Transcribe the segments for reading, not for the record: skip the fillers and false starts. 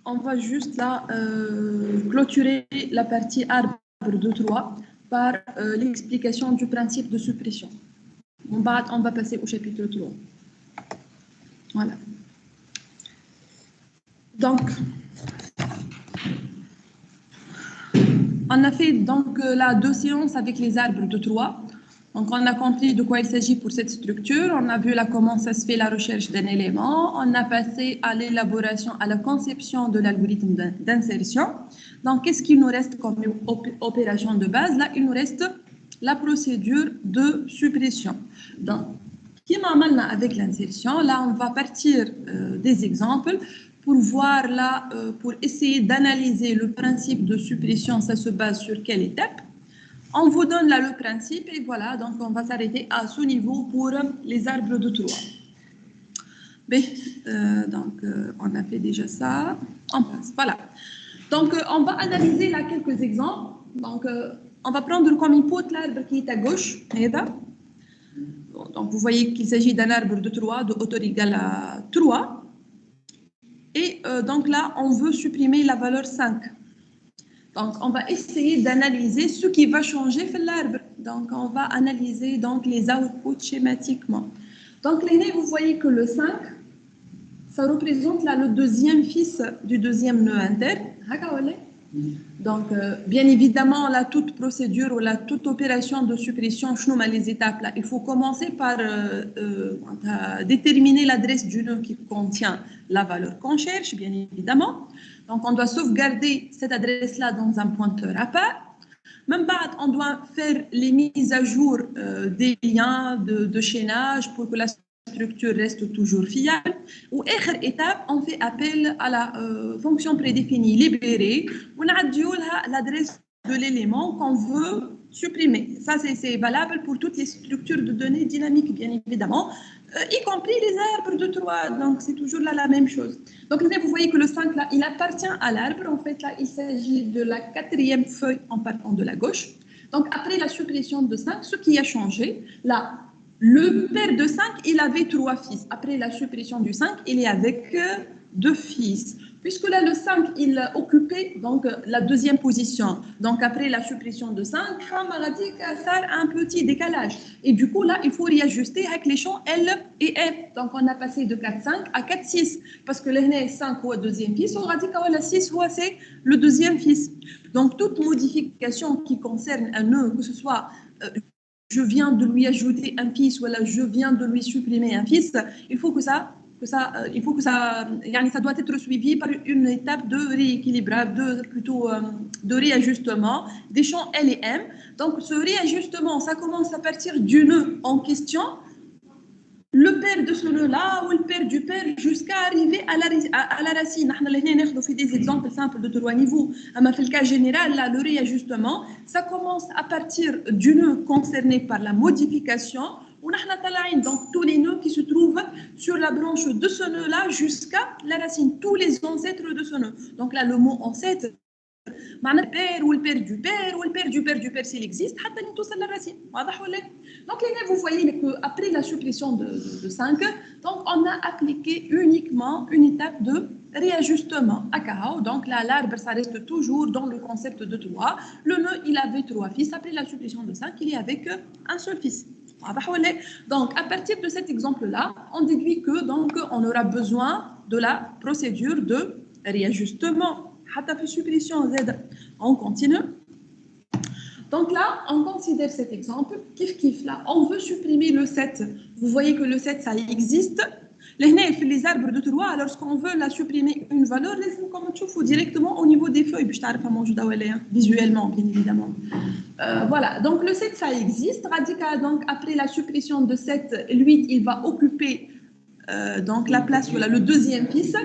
on va juste là clôturer la partie arbre de 3 par l'explication du principe de suppression. On va passer au chapitre 3. Voilà. Donc, on a fait donc là 2 séances avec les arbres de 3. Donc, on a compris de quoi il s'agit pour cette structure. On a vu là comment ça se fait la recherche d'un élément. On a passé à l'élaboration, à la conception de l'algorithme d'insertion. Donc, qu'est-ce qu'il nous reste comme opération de base? Là, il nous reste la procédure de suppression. Donc, avec l'insertion, là, on va partir des exemples pour voir là, pour essayer d'analyser le principe de suppression, ça se base sur quelle étape? On vous donne là le principe et voilà, donc on va s'arrêter à ce niveau pour les arbres de 3. On a fait déjà ça, on passe, voilà. Donc, on va analyser là quelques exemples. Donc, on va prendre comme input l'arbre qui est à gauche. Donc, vous voyez qu'il s'agit d'un arbre de 3, de hauteur égale à 3. Et donc là, on veut supprimer la valeur 5. Donc, on va essayer d'analyser ce qui va changer dans l'arbre. Donc, on va analyser donc, les outputs schématiquement. Donc, l'aîné, vous voyez que le 5, ça représente là, le deuxième fils du deuxième nœud inter. Donc, bien évidemment, là, toute procédure ou là, toute opération de suppression, les étapes, là, il faut commencer par déterminer l'adresse du nœud qui contient la valeur qu'on cherche, bien évidemment. Donc, on doit sauvegarder cette adresse-là dans un pointeur à part. Même pas, on doit faire les mises à jour des liens de chaînage pour que la structure reste toujours fiable. Ou dernière étape, on fait appel à la fonction prédéfinie libérée. On a l'adresse de l'élément qu'on veut supprimer. Ça, c'est valable pour toutes les structures de données dynamiques, bien évidemment, y compris les arbres de 3. Donc, c'est toujours là la même chose. Donc, vous voyez que le 5, là, il appartient à l'arbre. En fait, là, il s'agit de la 4e feuille en partant de la gauche. Donc, après la suppression de 5, ce qui a changé, là, le père de 5, il avait 3 fils. Après la suppression du 5, il est avec 2 fils. Puisque là, le 5, il occupait donc, la 2e position. Donc, après la suppression de 5, ça a un petit décalage. Et du coup, là, il faut réajuster avec les champs L et M. Donc, on a passé de 4,5 à 4,6. Parce que le 5 est le 2e fils, on a dit que le 6 c'est le 2e fils. Donc, toute modification qui concerne un nœud, que ce soit je viens de lui ajouter un fils, voilà, je viens de lui supprimer un fils, il faut que ça doit être suivi par une étape de rééquilibrage, de réajustement des champs L et M. Donc, ce réajustement, ça commence à partir du nœud en question, le père de ce nœud-là ou le père du père jusqu'à arriver à la racine. On fait des exemples simples de 3 niveaux. Mais dans le cas général, là, le réajustement, ça commence à partir du nœud concerné par la modification. Donc, tous les nœuds qui se trouvent sur la branche de ce nœud-là jusqu'à la racine, tous les ancêtres de ce nœud. Donc là, le mot ancêtre, معنى البير والبير du père ou le père du père du père s'il existe حتى توصل للرacine. Donc là vous voyez que après la suppression de 5, donc on a appliqué uniquement une étape de réajustement à Kahao. Donc là l'arbre ça reste toujours dans le concept de 3. Le nœud il avait 3 fils. Après la suppression de 5, il est avec un seul fils. Donc à partir de cet exemple là, on déduit que donc on aura besoin de la procédure de réajustement. Suppression Z. On continue. Donc là, on considère cet exemple. Kif là, on veut supprimer le 7. Vous voyez que le 7, ça existe. Les arbres de 3, lorsqu'on veut la supprimer une valeur, comme tu vois directement au niveau des feuilles, visuellement, bien évidemment. Voilà, donc le 7, ça existe. Radical, donc après la suppression de 7, le 8, il va occuper donc la place, voilà, le 2e fils.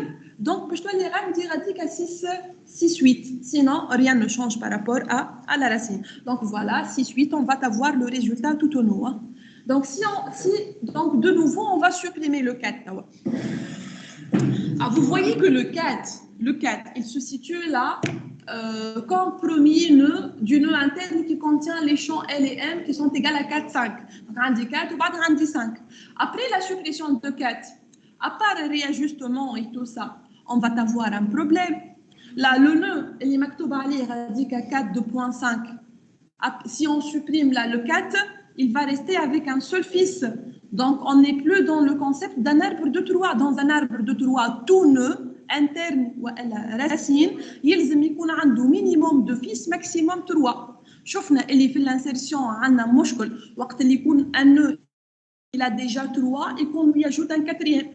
Donc, je dois dire à 6, 8. Sinon, rien ne change par rapport à la racine. Donc, voilà, 6, 8, on va avoir le résultat tout au nom. Hein. Donc, donc, de nouveau, on va supprimer le 4. Alors, vous voyez que le 4, il se situe là comme premier nœud du nœud interne qui contient les champs L et M qui sont égales à 4, 5. Donc, on dit 4 ou pas on dit 5. Après la suppression de 4, à part le réajustement et tout ça, on va avoir un problème. Là, le nœud, il est maktoub عليه radical 4 2.5. Si on supprime là le 4, il va rester avec un seul fils. Donc, on n'est plus dans le concept d'un arbre de Troie. Dans un arbre de Troie, tout nœud interne ou racine, يلزم يكون عنده minimum de fils, maximum 3. شفنا اللي في l'insertion عندنا مشكل وقت اللي يكون un nœud il a déjà 3 et qu'on lui ajoute un quatrième.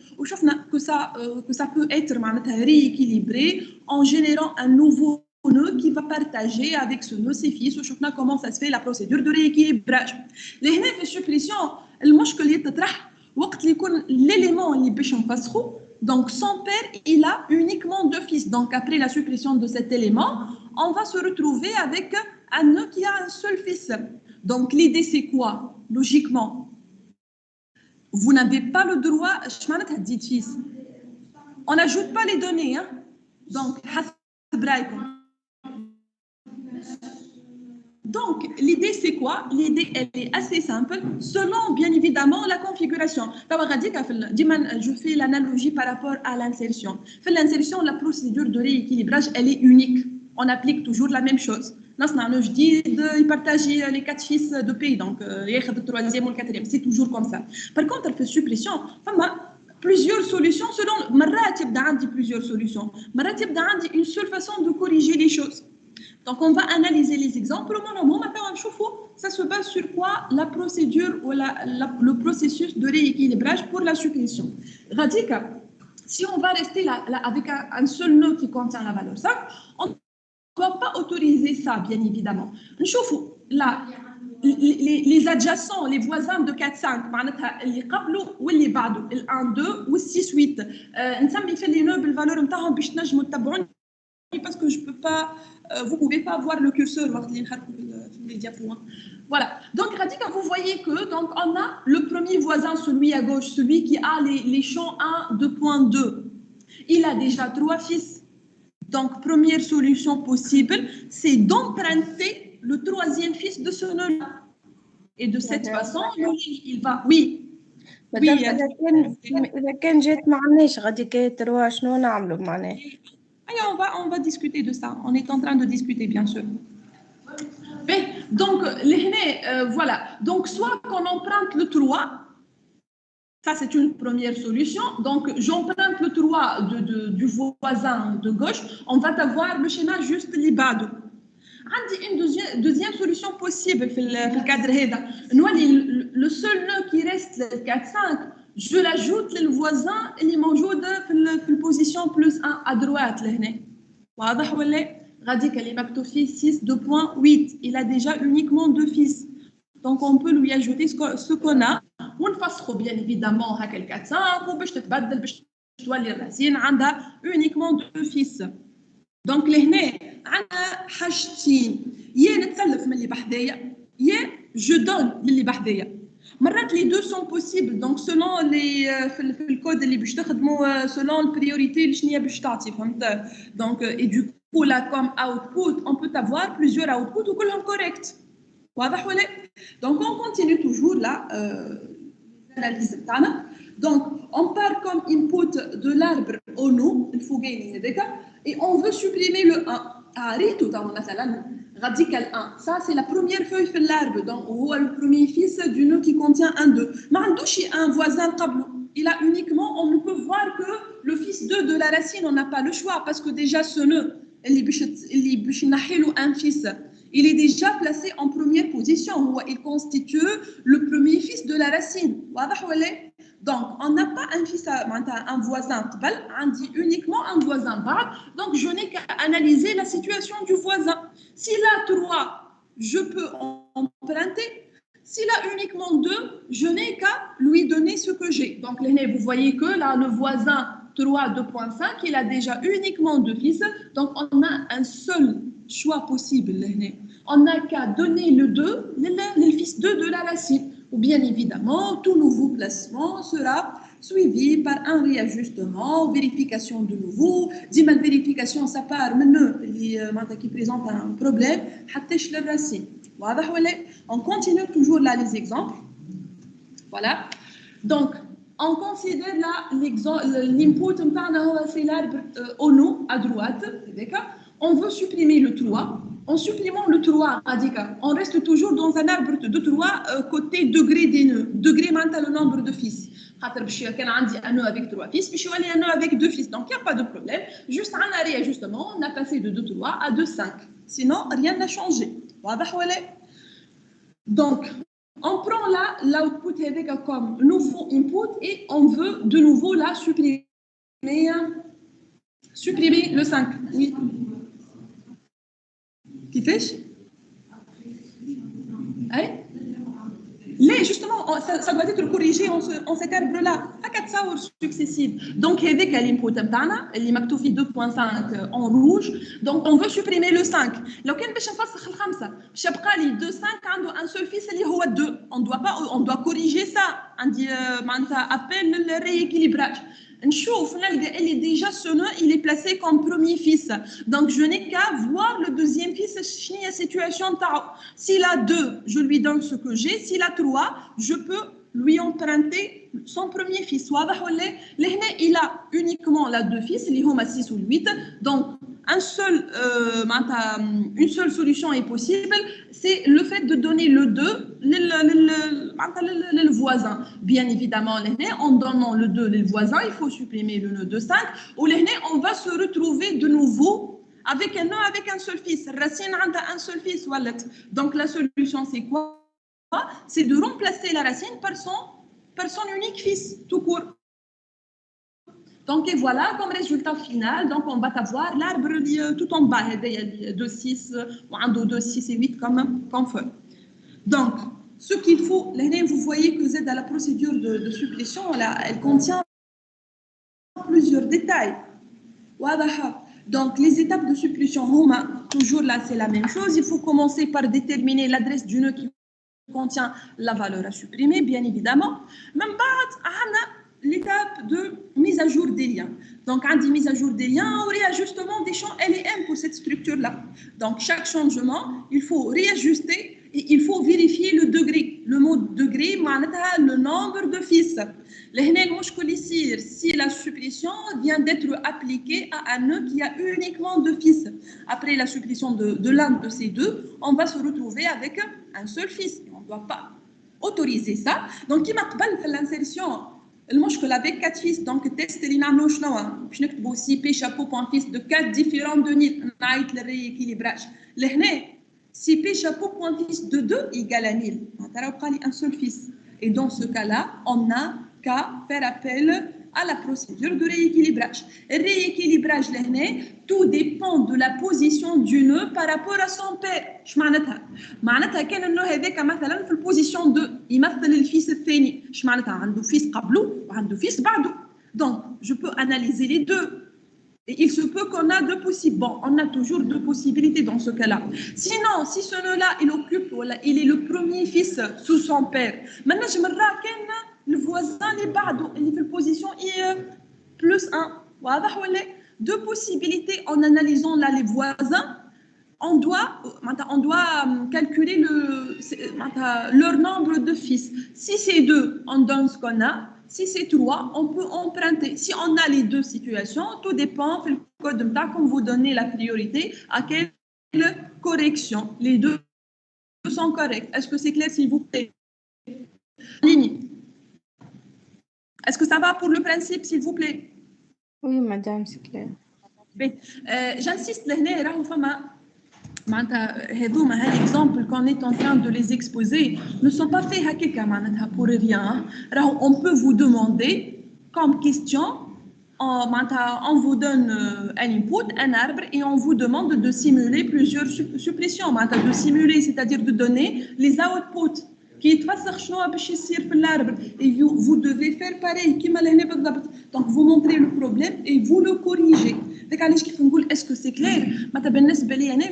Que ça peut être rééquilibré en générant un nouveau nœud qui va partager avec ce nœud ses fils. Comment ça se fait la procédure de rééquilibrage. Les هنا في suppression المشكل يتطرح وقت اللي يكون l'élément اللي باش نفسخو. Donc son père il a uniquement 2 fils. Donc après la suppression de cet élément, on va se retrouver avec un nœud qui a un seul fils. Donc l'idée c'est quoi? Logiquement, vous n'avez pas le droit, on n'ajoute pas les données, hein? Donc, l'idée c'est quoi? L'idée elle est assez simple, selon bien évidemment la configuration. Je fais l'analogie par rapport à l'insertion. L'insertion, la procédure de rééquilibrage, elle est unique. On applique toujours la même chose. Je dis de partager les 4 fils de pays, donc le troisième ou le quatrième, c'est toujours comme ça. Par contre, elle fait suppression, plusieurs solutions selon plusieurs solutions. Une seule façon de corriger les choses. Donc, on va analyser les exemples. Ça se base sur quoi? La procédure ou le processus de rééquilibrage pour la suppression. Radical. Si on va rester là avec un seul nœud qui contient la valeur 5, on ne va pas autoriser ça, bien évidemment. Là, les adjacents, les voisins de 4, 5, اللي قبله واللي بعده, ال 1, 2 ou 6, 8. نسمي في les nœuds بالvaleur نتاعهم باش تنجموا تتبعوني parce que je peux pas, vous pouvez pas voir le curseur وقت اللي نحطوا في les diapos. Voilà. Donc, Radika, vous voyez que donc on a le premier voisin, celui à gauche, celui qui a les champs 1, 2.2. Il a déjà 3 fils. Donc, première solution possible, c'est d'emprunter le troisième fils de ce nœud-là. Et de cette façon, il va... Oui. إذا كان جات معناش غادي كي 3 شنو نعملوا معناه؟ On va discuter de ça. On est en train de discuter, bien sûr. Mais, donc, voilà. Donc, soit qu'on emprunte le 3, ça c'est une première solution. Donc, j'emprunte le 3 du voisin de gauche, on va avoir le schéma juste libado. Une deuxième solution possible dans le cadre هذا. Le seul nœud qui reste, le 4, 5, je l'ajoute le voisin اللي موجود في position plus 1 à droite لهنا. واضح ولا؟ غادي اللي مكتوب فيه 6 2.8. Il a déjà uniquement 2 fils. Donc on peut lui ajouter ce qu'on a. ونفسخوا bien évidemment هكا ال 4 5 وباش تتبدل باش تولي الراسين عندها uniquement 2 fils. دونك لهنا عندنا حاجتين، يا نتسلف من اللي بحذايا يا جو دون للي بحذايا. مرات لي دو سون بوسيبل. دونك سولون لي في الكود اللي باش تخدموا سولون البريوريتي اللي شنو هي باش تعطي، فهمت؟ دونك اي دو كو لا كوم اوتبوت اون بوت افوار بليزيور اوتبوت وكلهم كوريكت. واضح ولا؟ دونك اون كونتينيو توجور لا l'analyse تاعنا. Donc on part comme input de l'arbre au nom الفوقاني هذاك et on veut supprimer le 1. عرفتو تو مثلا radical 1, ça c'est la première feuille في l'arbre. Donc هو le premier fils du nœud qui contient un 2. ما عندوش un voisin قبله. Il a uniquement, on ne peut voir que le fils 2 de la racine. On n'a pas le choix parce que déjà ce nœud اللي باش نحيلو un fils, il est déjà placé en première position. Il constitue le premier fils de la racine. Donc, on n'a pas un fils, un voisin, on dit uniquement un voisin. Donc, je n'ai qu'à analyser la situation du voisin. S'il a 3, je peux emprunter. S'il a uniquement 2, je n'ai qu'à lui donner ce que j'ai. Donc, vous voyez que là, le voisin 3, 2.5, il a déjà uniquement 2 fils. Donc, on a un seul choix possible. On n'a qu'à donner le 2, le fils 2 de la racine. Ou bien évidemment, tout nouveau placement sera suivi par un réajustement, vérification de nouveau. Dis ma vérification, ça part maintenant, qui présente un problème, la racine. On continue toujours là les exemples. Voilà. Donc, On considère là l'input, c'est l'arbre au nom à droite, d'accord? On veut supprimer le 3. En supprimant le 3, on reste toujours dans un arbre de 3 côté degré des nœuds. Degré maintenant le nombre de fils. Je un nœud avec 3 fils, puis je suis un nœud avec 2 fils. Donc il n'y a pas de problème. Juste un réajustement, on a passé de 2, 3 à 2, 5. Sinon, rien n'a changé. Donc, on prend là l'output avec comme nouveau input et on veut de nouveau là supprimer le 5. Oui. Qui fait? Hein? Là, justement, ça doit être corrigé en cet arbre-là, à 4 saures successives. Donc, avec l'input, il y a 2.5 en rouge. Donc, on veut supprimer le 5. لو كان باش نفسخ الخمسة باش يبقى لي 2 5 عنده un seul fils اللي هو 2. On doit corriger ça. عندي معناتها appel le rééquilibrage. نشوف نلقى اللي déjà ce nœud il est placé comme premier fils. Donc je n'ai qu'à voir le deuxième fils شنو هي situation تاعو. S'il a 2, je lui donne ce que j'ai. S'il a 3, je peux lui emprunter son premier fils. واضح ولا؟ لهنا il a uniquement la 2 fils اللي هما 6 ou 8. Donc une seule solution est possible, c'est le fait de donner le 2 le voisin. Bien évidemment, en donnant le 2 le voisin, il faut supprimer le nœud de 5. Ou on va se retrouver de nouveau avec un nœud avec un seul fils. Racine a un seul fils. Donc la solution, c'est quoi? C'est de remplacer la racine par son unique fils, tout court. Donc, et voilà, comme résultat final, donc on va avoir l'arbre tout en bas, il y a 2, 6, 2, 6 et 8 comme feuille. Donc, ce qu'il faut, vous voyez que vous êtes dans la procédure de supplétion, elle contient plusieurs détails. Donc, les étapes de supplétion, toujours là, c'est la même chose. Il faut commencer par déterminer l'adresse du nœud qui contient la valeur à supprimer, bien évidemment. Même l'étape de mise à jour des liens. Donc, on dit mise à jour des liens, ou réajustement des champs L et M pour cette structure-là. Donc, chaque changement, il faut réajuster et il faut vérifier le degré. Le mot degré, le nombre de fils. Si la supplétion vient d'être appliquée à un nœud qui a uniquement 2 fils. Après la supplétion de l'un de ces deux, on va se retrouver avec un seul fils. On ne doit pas autoriser ça. Donc, qui m'appelle l'insertion المشكل avec 4 fils donc test اللي نعملوه شنو باش نكتبوا سي بي شابو بوان فيس de 4 différents données نعيط للريكيليبراج لهنا سي بي شابو بوان فيس de 2 égale à 1000 معناتها بقى لي un seul fils et dans ce cas là on n'a qu'à faire appel à la procédure de rééquilibrage. Le rééquilibrage, tout dépend de la position du nœud par rapport à son père. معناتها كان النœud هذاك مثلا في البوزيشن 2 يمثل الفيس الثاني. معناتها عنده فيس قبله وعنده فيس بعده. Donc, je peux analyser les deux. Et il se peut qu'on a deux possibles. Bon, on a toujours deux possibilités dans ce cas-là. Sinon, si ce nœud-là, il occupe, il est le premier fils sous son père. Maintenant, je me rappelle le voisin est بعده اللي في البوزيشن plus 1. واضح ولا؟ Deux possibilités en analysant là les voisins. On doit calculer leur nombre de fils. Si c'est 2, on donne ce qu'on a. Si c'est 3, on peut emprunter. Si on a les deux situations, tout dépend du code de comme vous donnez la priorité à quelle correction. Les deux sont corrects. Est-ce que c'est clair, s'il vous plaît? Ligne. Est-ce que ça va pour le principe, s'il vous plaît? Oui, madame, c'est clair. J'insiste, l'exemple qu'on est en train de les exposer ne sont pas faits pour rien. On peut vous demander comme question, on vous donne un input, un arbre, et on vous demande de simuler plusieurs supplétions. De simuler, c'est-à-dire de donner les outputs. Qui l'arbre et vous devez faire pareil. Donc vous montrez le problème et vous le corrigez. Est-ce que c'est clair?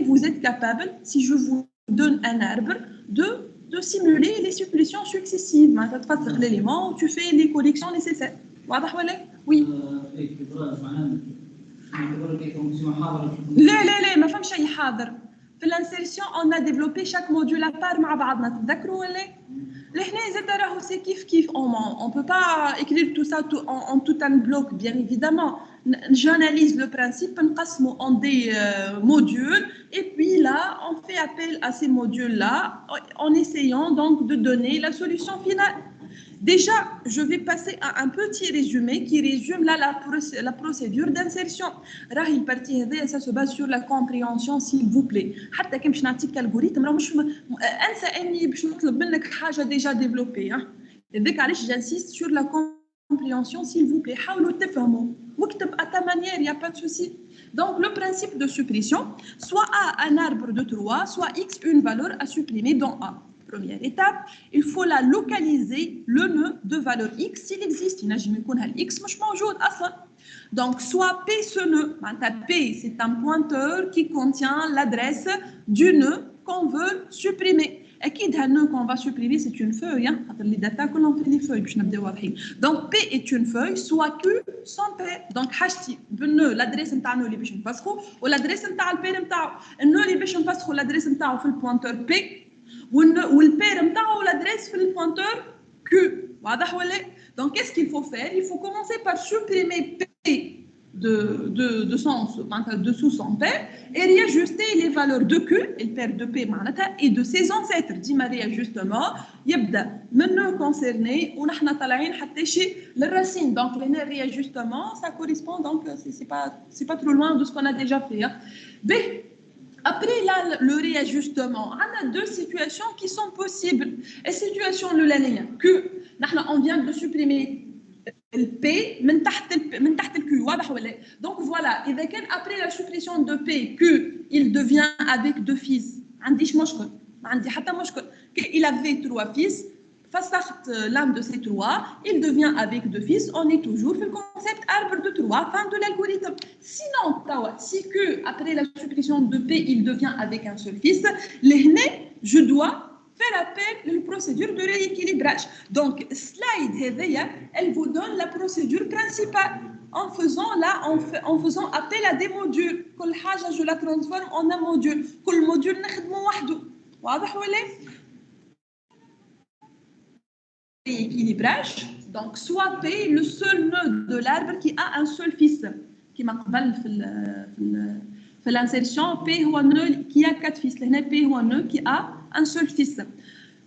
Vous êtes capable, si je vous donne un arbre, de simuler les supplétions successives. Tu fais l'élément, tu fais les corrections nécessaires. Oui. لا ما فهمش شيء حاضر. في الانسيرسيون on a développé chaque module à part مع بعضنا تذكروا ولا C'est kiff kiff. On ne peut pas écrire tout ça en tout un bloc, bien évidemment. J'analyse le principe en des modules et puis là, on fait appel à ces modules-là en essayant donc de donner la solution finale. Déjà, je vais passer à un petit résumé qui résume là la procédure d'insertion. راهي البارتي هذه ça se base sur la compréhension s'il vous plaît. حتى كي باش نعطيك الالغوريثم راه مش انسى اني باش نطلب منك حاجه ديجا ديفلوبي. هذاك علاش جانسيست sur la compréhension s'il vous plaît. حاولوا تفهموا واكتب à ta manière, il y a pas de souci. Donc le principe de suppression, soit A un arbre de 3, soit X une valeur à supprimer dans A. Première étape, il faut la localiser, le nœud de valeur X s'il existe. Il يكون X مش موجود أصلا. Donc, soit P ce nœud. P, c'est un pointeur qui contient l'adresse du nœud qu'on veut supprimer. Et qui est un nœud qu'on va supprimer, c'est une feuille. Les data qu'on fait des feuilles. Donc, P est une feuille, soit Q sans P. Donc, le nœud, l'adresse de nœud, les bichons passent ou l'adresse de P, le nœud, les bichons passent l'adresse de le pointeur P. Ou le père ou l'adresse fait le pointeur Q. Donc, qu'est-ce qu'il faut faire? Il faut commencer par supprimer P de sous son père et réajuster les valeurs de Q, le père de P, et de ses ancêtres. Dit Maria justement, يبدأ من nœud concerné ونحن طالعين حتى شي للرacine. Donc, les réajustements, ça correspond donc c'est pas trop loin de ce qu'on a déjà fait. B. Après là, le réajustement, on a deux situations qui sont possibles. La situation de l'année que on vient de supprimer le P من تحت le Q. Donc voilà, et après la suppression de P, Q, il devient avec deux fils. Il avait trois fils. L'un de ces trois, il devient avec deux fils. On est toujours sur le concept arbre de trois, fin de l'algorithme. Sinon, si que après la suppression de P, il devient avec un seul fils, je dois faire appel à la procédure de rééquilibrage. Donc, slide, elle vous donne la procédure principale. En faisant appel à des modules. Je la transforme en un module. Quel module équilibrage, donc soit P, le seul nœud de l'arbre qui a un seul fils, qui m'appelle في l'insertion, P هو nœud qui a quatre fils, P هو nœud qui a un seul fils.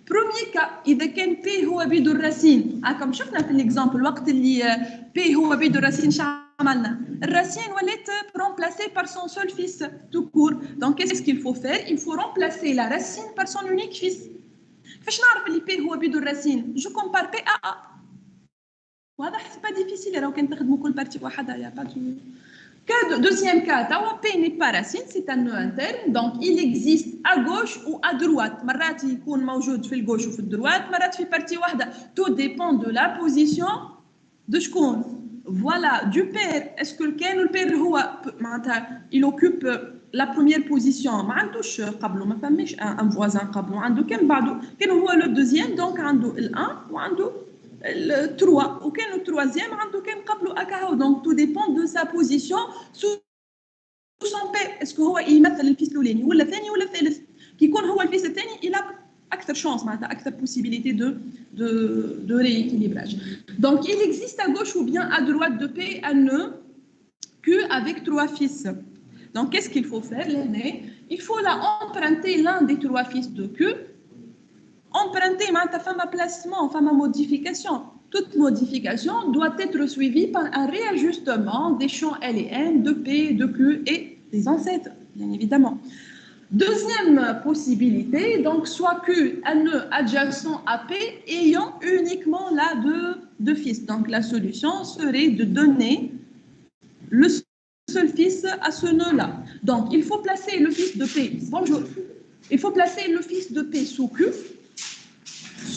Premier cas, إذا كان P هو بيد الرacine, comme شفنا في l'exemple, الوقت اللي P هو بيد الرacine شو عملنا؟ الرacine ولات remplacée par son seul fils tout court. Donc qu'est-ce qu'il faut faire? Il faut remplacer la racine par son unique fils. فاش نعرف اللي بي هو بيدو الراسين جو كومبار بي ا واضح سي با ديفيسيل راهو كان تخدموا كل بارتي وحدها يا با deuxième cas توا بي n'est pas racine c'est un nœud interne donc il existe à gauche ou à droite مرات يكون موجود في الجوش وفي الدروات مرات في بارتي واحده tout dépend de la position de شكون voilà du père est-ce que كان البير هو معناتها il occupe la première position ما عندوش قبله ما فماش un voisin قبله عنده كان بعده كان هو le deuxième donc عنده ال1 وعنده ال3 وكان le troisième عنده كان قبله أكاهو donc tout dépend de sa position sous son père est-ce que هو يمثل الفيس الأولاني ولا الثاني ولا الثالث كي يكون هو الفيس الثاني il a أكثر chance معناتها أكثر possibilité de rééquilibrage. Donc il existe à gauche ou bien à droite de P un nœud Q avec trois fils. Donc qu'est-ce qu'il faut faire? Il faut là emprunter l'un des trois fils de Q. Emprunter معناتها فما placement, فما modification. Toute modification doit être suivie par un réajustement des champs L et M de P, de Q et des ancêtres, bien évidemment. Deuxième possibilité, donc soit Q, un nœud adjacent à P ayant uniquement là deux fils. Donc la solution serait de donner le seul fils à ce nœud-là. Donc il faut placer le fils de P. Bonjour. Il faut placer le fils de P sous Q,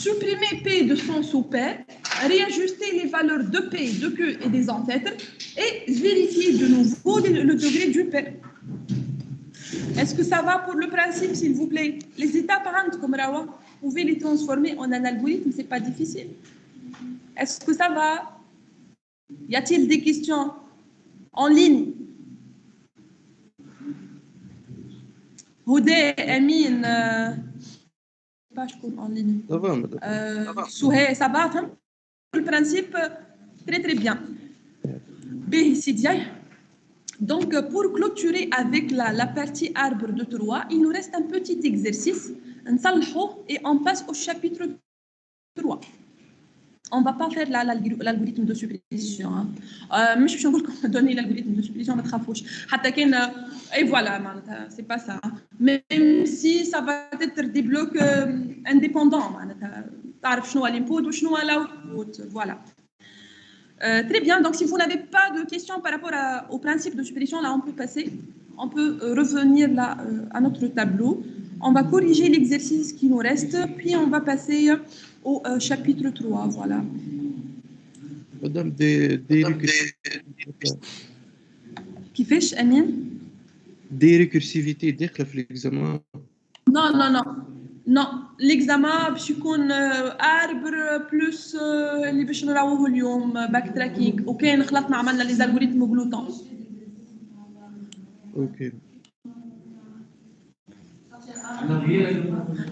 supprimer P de son sous-père, réajuster les valeurs de P, de Q et des ancêtres et vérifier de nouveau le degré du père. Est-ce que ça va pour le principe, s'il vous plaît? Les étapes, comme Rawa, vous pouvez les transformer en un algorithme, c'est pas difficile. Est-ce que ça va? Y a-t-il des questions en ligne? Houdé, Amine, pas شكون en ligne. Ça va, madame. Souhait, ça va, فهمت le principe très bien. باهي سيدي. Donc, pour clôturer avec la partie arbre de Troie, il nous reste un petit exercice. Et on passe au chapitre 3. On ne va pas faire l'algorithme de supplétion. Je vais vous donner l'algorithme de supplétion, ne t'inquiète pas. Et voilà, c'est pas ça. Même si ça va être des blocs indépendants. Tu sais ce qu'est l'input et ce qu'est l'output. Voilà. Très bien, donc si vous n'avez pas de questions par rapport au principe de supplétion, là on peut passer, on peut revenir là à notre tableau. On va corriger l'exercice qui nous reste, puis on va passer au chapitre 3, voilà. Madame, des récursivités. Qui fait, Amine? Des récursivités, dès que l'examen. Non, l'examen باش يكون arbre plus اللي باش نراوه اليوم backtracking وكاين خلطنا عملنا لي algorithmes gloutons. اوكي.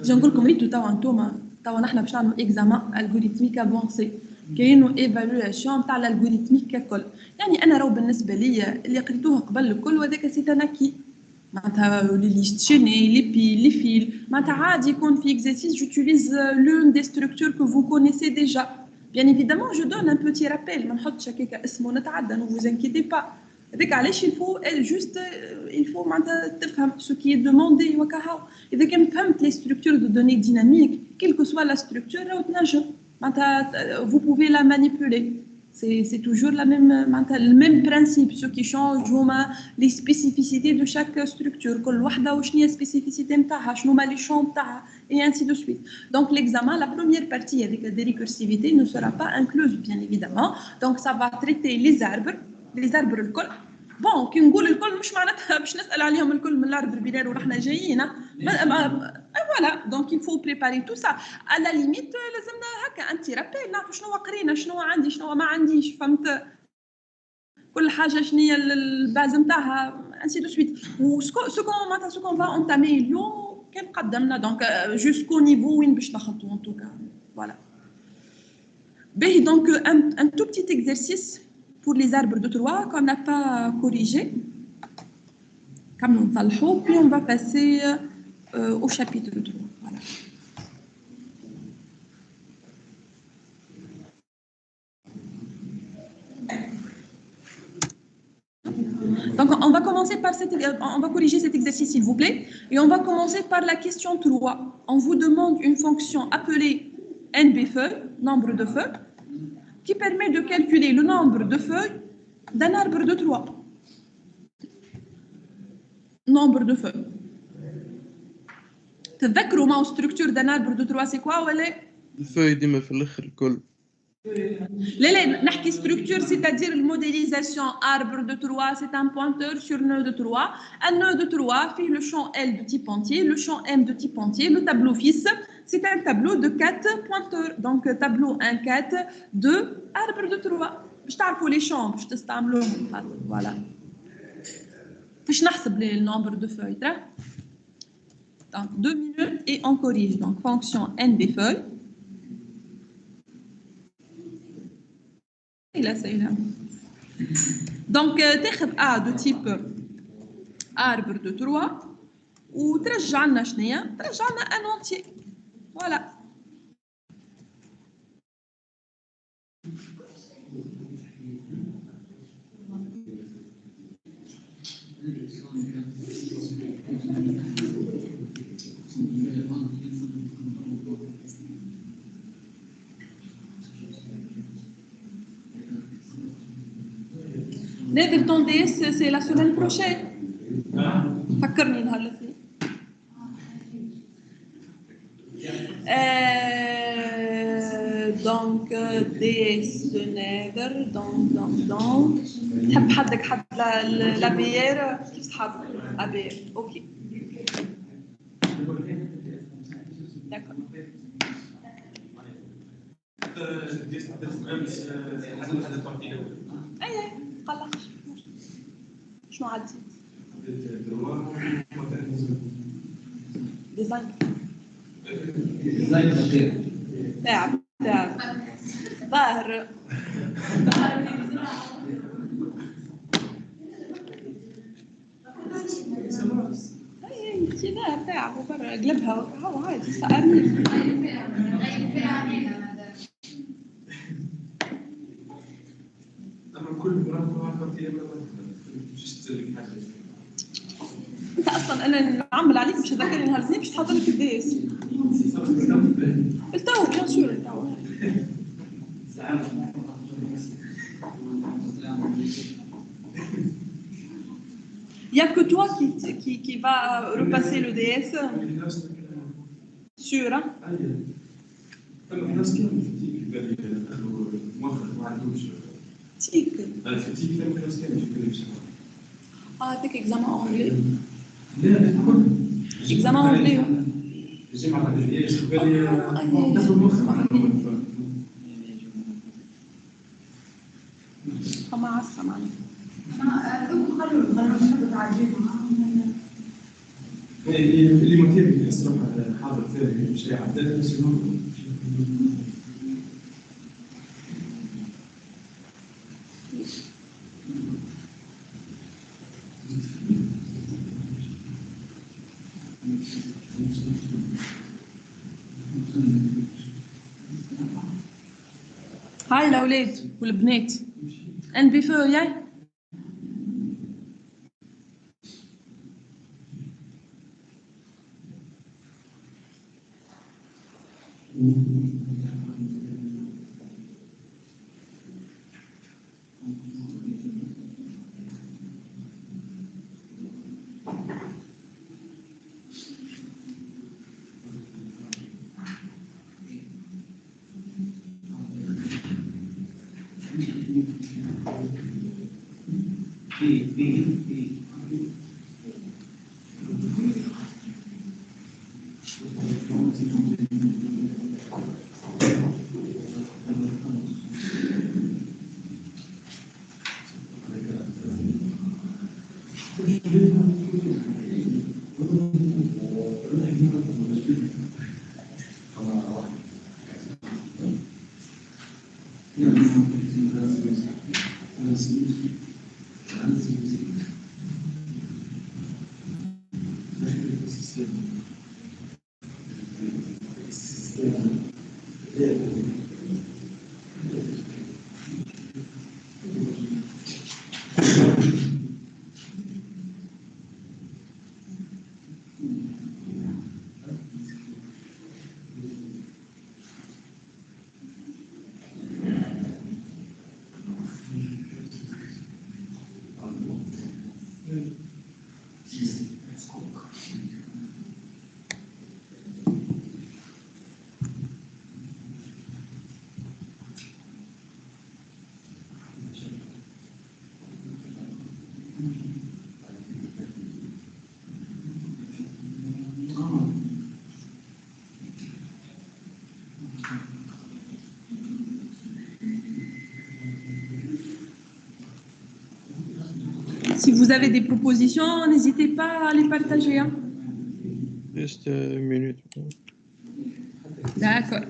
جو نقول لكم ريتو توا نحن باش نعملوا اكزامان الغوريثميك افونسي كاينو ايفالواسيون تاع الالغوريثميك ككل. يعني انا راهو بالنسبه لي اللي قريتوه قبل الكل وهذاك سي تناكي معناتها لي ليست شيني لي بي لي فيل معناتها عادي يكون في اكزرسيس جوتيليز لون دي ستركتور كو فو كونيسي ديجا. بيان ايفيدامون جو دون ان بوتي رابيل ما نحطش هكاك اسمه نتعدى نو فوز انكيتي با. هذاك علاش الفو جوست الفو معناتها تفهم سو كي دوموندي وكهو. اذا كان فهمت لي ستركتور دو دوني ديناميك كيل كو سوا لا ستركتور راهو تنجم معناتها فو بوفي لا مانيبولي. C'est toujours le même principe. Ce qui change, les spécificités de chaque structure. كل وحدة وش هي spécificité نتاعها، شنو هما les champs نتاعها et ainsi de suite. Donc l'examen, la première partie avec des récursivités ne sera pas incluse bien évidemment. Donc ça va traiter les arbres الكل. Bon, كي نقول الكل مش معناتها باش نسأل عليهم الكل من الاربر بلاد ورحنا جايين. Voilà, donc il faut préparer tout ça. À la limite, لازمنا هكا انت رابيل نعرفوا شنو قرينا، شنو عندي، شنو ما عنديش، فهمت؟ كل حاجه شنو هي الباز نتاعها ainsi de suite. Ce qu'on va entamer اليوم كان قدمنا donc jusqu'au niveau وين باش نخطوا en tout cas. Voilà. باهي donc un tout petit exercice pour les arbres de Troie qu'on n'a pas corrigé. Comme on va le faire, puis on va passer au chapitre 3. Voilà. Donc on va commencer par on va corriger cet exercice s'il vous plaît et on va commencer par la question 3. On vous demande une fonction appelée NB feuilles, nombre de feuilles, qui permet de calculer le nombre de feuilles d'un arbre de Troie. Nombre de feuilles. تذكروا ما structure d'un arbre de Troie c'est quoi ولا؟ الفeuille ديما في الاخر الكل. لا نحكي structure c'est-à-dire le modélisation arbre de Troie c'est un pointeur sur nœud de Troie. Un nœud de Troie fait le champ L de type entier, le champ M de type entier, le tableau fils c'est un tableau de 4 pointeurs. Donc tableau 1 4 2 arbre de Troie. باش تعرفوا les champs باش تستعملوهم. Voilà. باش نحسب le nombre de feuilles. Donc 2 minutes et on corrige. Donc fonction n des feuilles. Et là c'est là. Donc تاخذ A de type arbre de Troie وترجع لنا شنو ترجع لنا un entier. Voilà. نادر ton DS c'est la semaine prochaine. فكرني نهار الاثنين. Donc DS de نادر donc تحب حدك حد لا بيير كيف تحب ابير اوكي. D'accord. اي قلقش شنو عادي ديزاين تعب ظاهر كذا تعب وبرا قلبها هو عادي سألني كل مرة انت اصلا انا نعمل عليك مش هذاكرني نهار الاثنين باش تحضر لك الديس التو بيان سور التو Il n'y a que toi qui va repasser le DS. Sûr, hein? Tic. Ah, t'es examen anglais. Examen anglais. مع السلامة. اللي مكتب الصراحة حاضر في شيء عدل هاي الأولاد والبنات أنت بفور ياي Si vous avez des propositions, n'hésitez pas à les partager. Hein. Juste une minute. D'accord.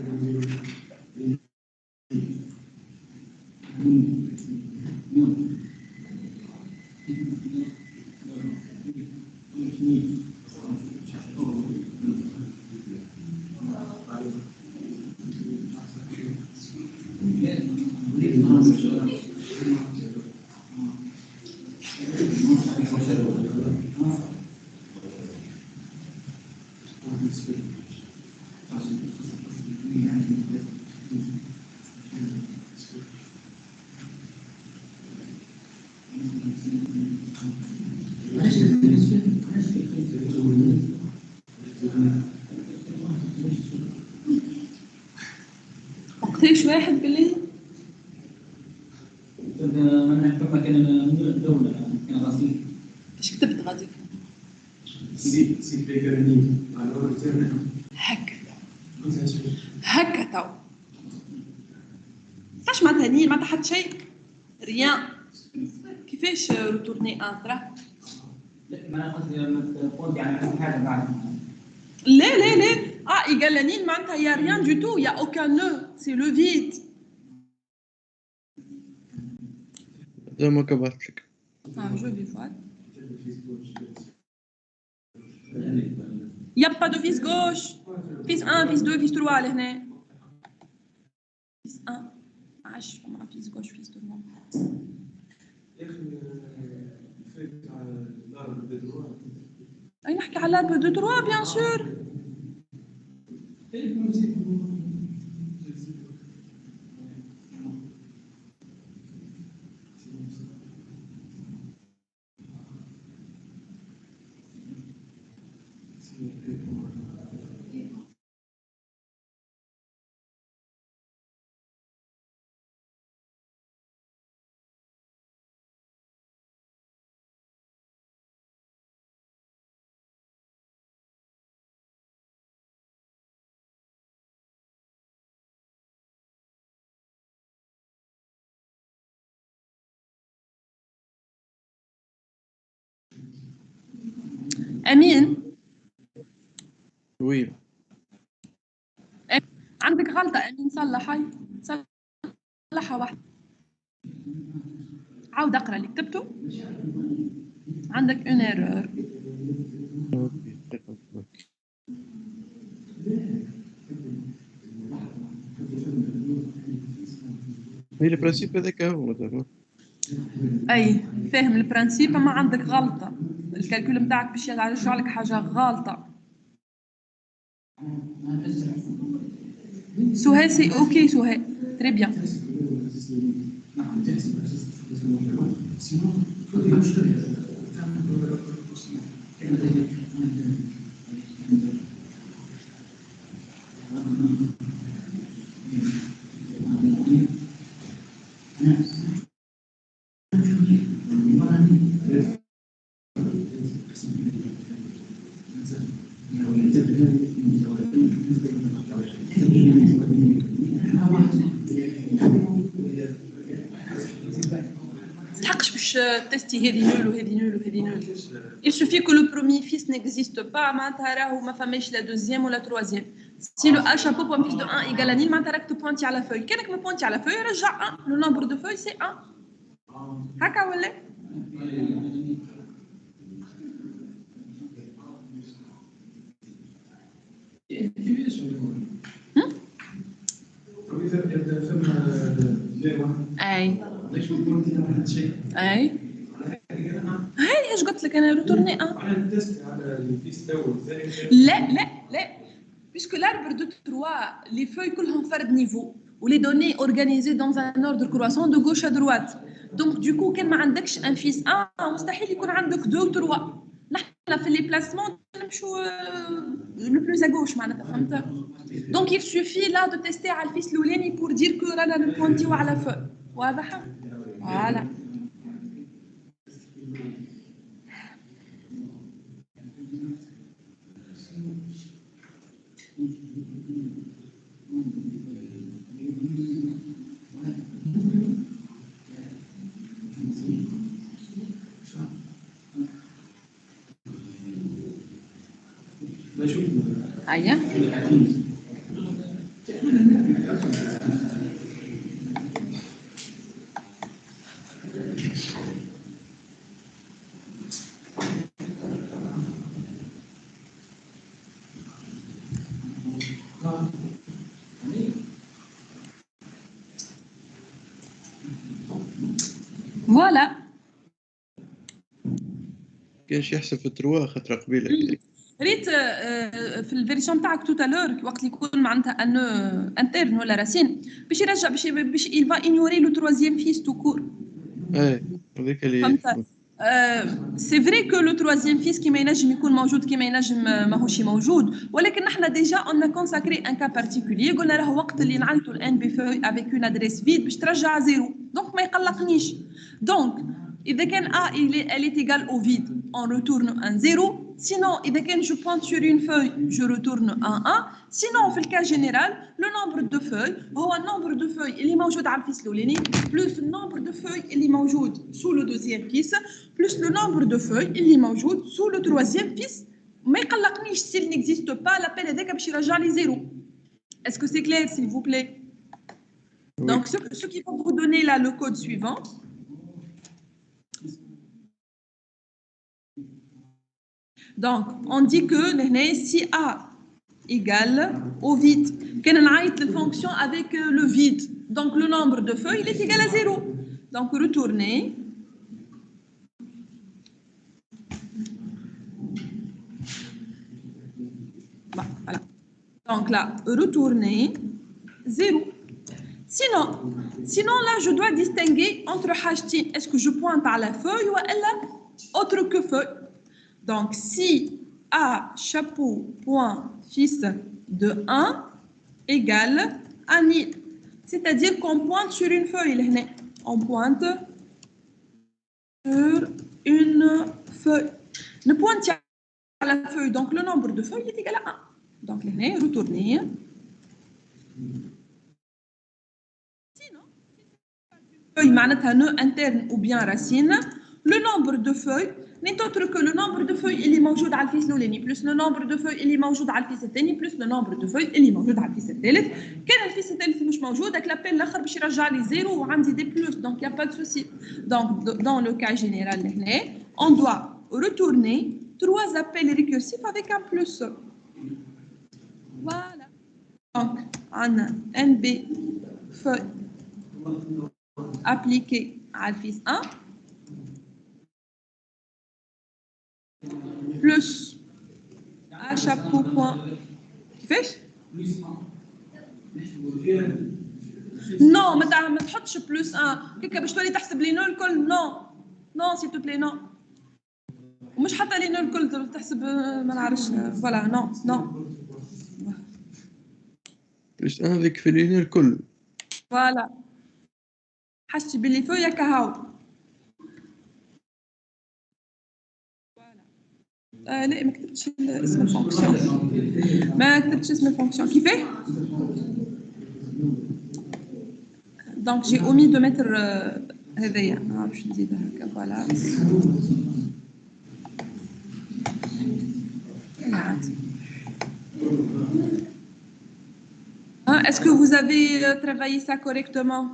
وقتاش واحد بالليل؟ من حكم كان مدير الدولة كان رصيد. ايش كتبت غادي؟ سيت بيكرني هكا تو فاش معناتها نيل معناتها حتى شيء ريان كيفاش روتورني انترا لا ما قصدي قلت يعني حاجة بعد لا A égale à nil, il n'y a rien du tout, il n'y a aucun nœud, c'est le vide. زي ما كبرت لك. Ah, je vais voir. Il n'y a pas de vis gauche. Vis 1, vis 2, vis 3, là. Vis 1. Ah, je suis comme vis gauche, vis 3. يا اخي فات على الارض بدروع أي نحكي على l'arbre de 3, bien sûr. أمين. وي. عندك غلطة أمين، صلحي صلحها واحدة. عاود اقرا اللي كتبته. عندك اون ايرور. هي البرانسيب هذاك هو مثلا. اي فاهم البرانسيب، ما عندك غلطة، الكالكول نتاعك باش يرجع لك حاجة غلطة. سهيل سي اوكي سهيل تري بيان. تحقش باش تستي هذه نول وهذه نول وهذه نول. Il suffit que le premier fils n'existe pas معناتها راهو ما فماش لا دوزيام ولا تروازيام. Si le a chapeau point fixe de 1 égale à nil معناتها راك تبوانتي على فوي. كانك ما بوانتي على فوي رجع 1. Le nombre de feuilles c'est 1. هكا ولا؟ اي اي هاي ايش قلت لك انا روتورني لا لا لا puisque l'arbre de 3 les feuilles كلهم فرد نيفو ولي دوني organisées dans un ordre croissant de gauche à droite donc du coup كان ما عندكش un fils 1 مستحيل يكون عندك 2 و 3 نحن في les placements نمشوا le plus à gauche معناتها فهمت donc il suffit là de tester على الفيس الاولاني pour dire que رانا نبونتيو على فو واضح voilà. هيا فوالا كانش يحسب في التروا خاطر قبيله ريت في الفيرسيون تاعك توتالور وقت اللي يكون معناتها ان انترن ولا راسين باش يرجع باش il va ignorer le troisième fils tout court. هذاك اللي سي فري كو لو تروازيام فيس كيما ينجم يكون موجود كيما ينجم ماهوش موجود ولكن نحنا ديجا اون كونساكري ان كا بارتيكولير قلنا له وقت اللي نعيطوا الان بفوي افيك اون ادريس فيد باش ترجع زيرو دونك ما يقلقنيش دونك اذا كان ا elle est égale au vide on retourne un 0 sinon إذا كان je pointe sur une feuille je retourne un 1 sinon في الكا جينيرال le nombre de feuilles هو النمبر دو فeuilles اللي موجود على الفيس الاولاني بلس النمبر دو feuilles اللي موجود sous le deuxième fils plus le nombre de feuilles اللي موجود sous le troisième fils ما يقلقنيش s'il n'existe pas l'appel هذاك باش يرجع لي زيرو. Est-ce que c'est clair s'il vous plaît? Oui. Donc ce qui vont vous donner là le code suivant. Donc on dit que si A égale au vide, qu'on aille la fonction avec le vide. Donc le nombre de feuilles il est égal à 0. Donc retournez. Bon, voilà. Donc là, retournez 0. Sinon là, je dois distinguer entre hashti. Est-ce que je pointe à la feuille ou à la autre que feuille? Donc si A chapeau point fils de 1 égale à nil. C'est-à-dire qu'on pointe sur une feuille. On pointe sur une feuille. Ne pointe à la feuille. Donc le nombre de feuilles est égal à 1. Donc retournez. Sinon, feuille معناتها nœud interne ou bien racine, le nombre de feuilles n'est autre que le nombre de feuilles اللي موجود على الفيس الاولاني plus le nombre de feuilles اللي موجود على الفيس الثاني plus le nombre de feuilles اللي موجود على الفيس الثالث. كان الفيس الثالث مش موجود داك لابيل الاخر باش يرجع لي زيرو وعندي دي بلس donc y a pas de souci. Donc dans le cas général هنا on doit retourner trois appels récursifs avec un plus. Voilà. Donc on a NB feuille appliqué à fils 1 plus à chapeau point كيفاش؟ Non, ما تحطش بلس 1 هكا باش تولي تحسب لي نو الكل نو سي تو بلي نو ومش حتى لي نو الكل تحسب ما نعرفش فوالا نو بلس 1 avec فيليني الكل. فوالا حسي باللي فوق ياك هاو. لا ما كتبتش اسم الفونكسيون. ما كتبتش اسم الفونكسيون كيفاه؟ دونك جي اومي دو متر هذايا ما نعرفش نزيدها هكا فوالا. Est-ce que vous avez travaillé ça correctement?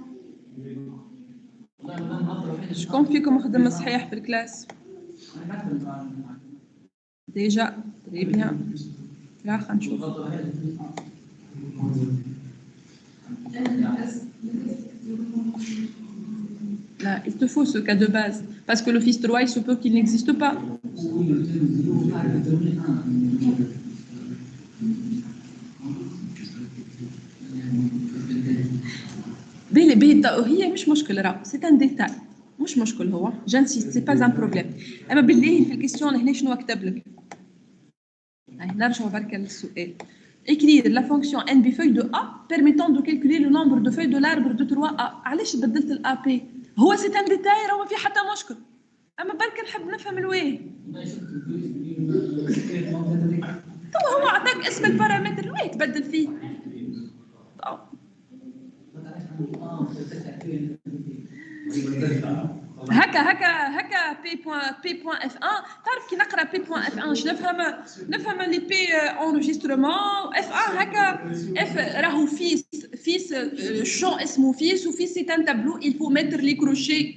Je confie comme خدمة صحيح في الكلاس. Déjà, très bien. Là, خنشوف. Là, il te faut ce cas de base. Parce que le fils 3, il se peut qu'il n'existe pas. هي مش مشكلة راه c'est un détail. مش مشكل هو جانسيست سي با ان بروبليم. اما بالله في الكيستيون هنا شنو كتب لك؟ نرجعوا برك للسؤال. écrire la fonction n bfeuille de a permettant de calculer le nombre de feuilles de l'arbre de 3a. علاش بدلت الA P؟ هو سي ان ديتاي راه ما في حتى مشكل. اما برك نحب نفهم الواه. هو عطاك اسم البارامتر الواه تبدل فيه. هكا بي بوان اف 1 تعرف كي نقرا بي بوان اف 1 اش نفهم لي بي انجسترمون اف 1 هكا اف راهو فيس شون اسمه فيس وفيس سي ان تابلو il faut mettre les crochets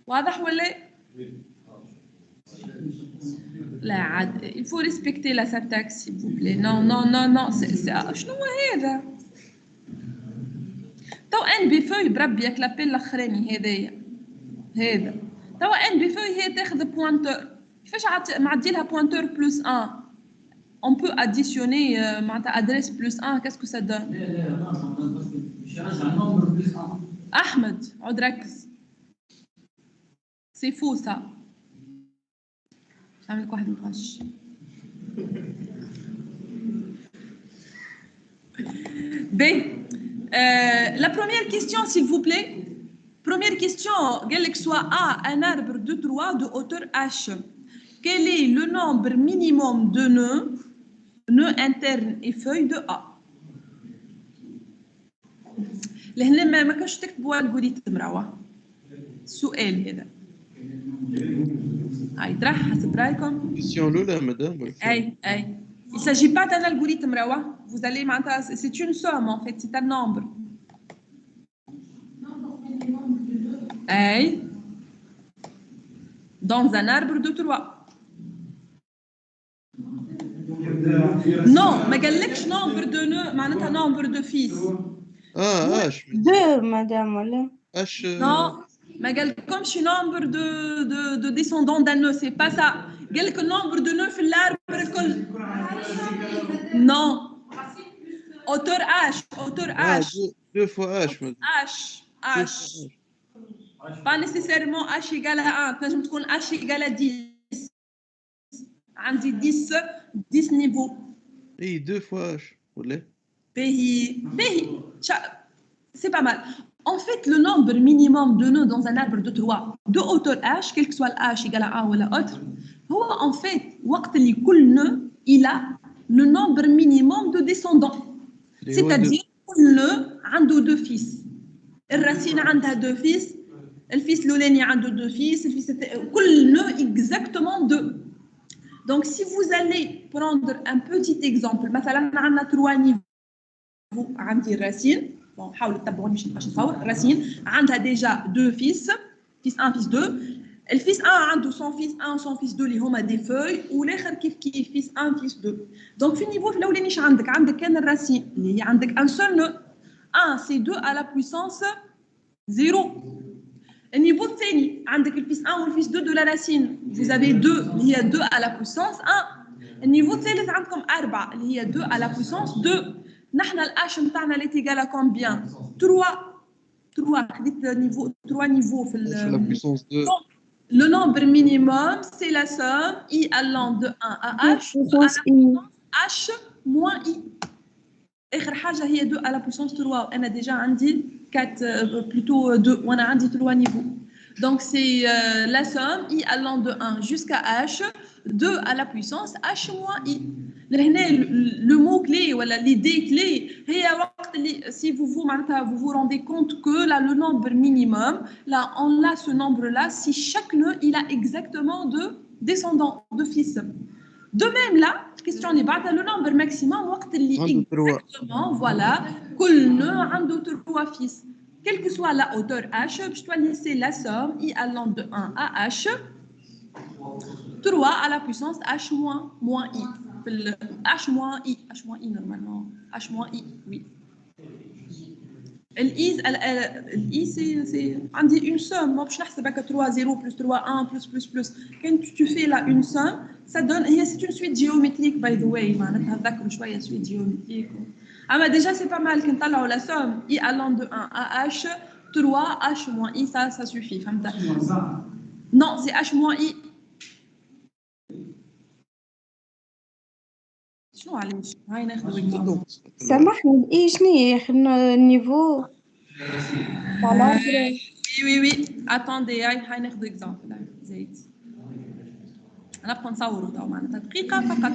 واضح ولا لا عاد il faut respecter la syntaxe s'il vous plaît non شنو هذا تو ان بي فوي بربي ياك لابيل الاخراني هذا تو ان بي فوي هي تاخذ بوينتور كيفاش معدي لها بوينتور بلس 1 on peut additionner معناتها ادريس بلس 1 qu'est-ce que ça donne لا باش يرجع النمبر بلس 1 احمد عود ركز سي فو سا عامل لك واحد مغش بي la première question s'il vous plaît. Première question, quel que soit A, un arbre de 3 de hauteur H. Quel est le nombre minimum de nœuds internes et feuilles de A? لهنا ما كانش تكتبوا الجوريثم راهو السؤال هذا هاي طرح حسب رايكم. Question Lola, madame. Hey, hey. Il ne s'agit pas d'un algorithme, Rawa. Vous allez, c'est une somme en fait, c'est un nombre. Hey. Dans un arbre de 3. Non, mais quel nombre de nœuds, un nombre de fils. Ah, H. Deux, madame, voilà. H. Non, mais comme je nombre de descendants d'un nœud, c'est pas ça. Quel nombre de nœuds fait l'arbre. Non. Hauteur H, hauteur Ah, H. deux fois H, madame. H. Pas nécessairement H égale à 1. Je me trouve H égale à 10. On dit 10 niveaux. Oui, deux fois H. Vous voulez? C'est pas mal. En fait, le nombre minimum de nœuds dans un arbre de 3 de hauteur H, quel que soit le H égale à 1 ou l'autre, en fait, كل nœud, il a le nombre minimum de descendants. C'est-à-dire, كل nœud a deux fils. الرacine a deux fils. Le fils l'oleni a deux fils. كل nœud exactement deux. Donc, si vous allez prendre un petit exemple, مثلا عندنا 3 niveaux, عندي الرacine. Bon, حاولوا تتبعوني باش نبقاش نصور. الرacine عندها déjà deux fils 1 fils 2. Le fils 1 عنده son fils 1 son fils 2 اللي هما des feuilles والاخر كيف fils 1 fils 2. Donc في النيفو الاولاني ايش عندك كان الرacine اللي هي عندك un seul nœud 1 c'est 2 à la puissance 0. النيفو الثاني عندك le fils 1 ou le fils 2 de la racine, vous avez 2 اللي هي 2 à la puissance 1. النيفو الثالث عندكم 4 اللي هي 2 à la puissance 2. نحن الH نتاعنا اللي égal à combien 3 خديت niveau 3 niveaux في la puissance 2. Donc, le nombre minimum c'est la somme I allant de 1 à H à la puissance H moins I. آخر حاجة هي 2 à la puissance 3 وأنا déjà عندي 4 plutôt 2 وأنا عندي 3 niveaux. Donc c'est la somme I allant de 1 jusqu'à H 2 à la puissance H moins I. Le mot clé ou l'idée clé si vous vous rendez compte que là le nombre minimum là on a ce nombre là si chaque nœud il a exactement de descendants de fils. De même là question n'est pas le nombre maximum exactement voilà كل nœud a 3 fils. Quelle que soit la hauteur H, je dois laisser la somme I allant de 1 à H 3 à la puissance H moins I. H moins I normalement. H moins I, oui. I c'est on dit une somme. Moi, je ne sais pas que 3, 0, plus 3, 1, plus. Quand tu fais là une somme, ça donne. C'est une suite géométrique, by the way. Il y a une suite géométrique. Ah, mais déjà, c'est pas mal. Quand tu as la somme I allant de 1 à H, 3, H moins I, ça suffit. Non, c'est H moins I. شنو علاش هاي ناخذ اكزامبل سامحني ايه شنو هي النيفو تاع وي اتوندي هاي ناخذ اكزامبل زيد انا نبقى نصوروا تو معناتها دقيقه فقط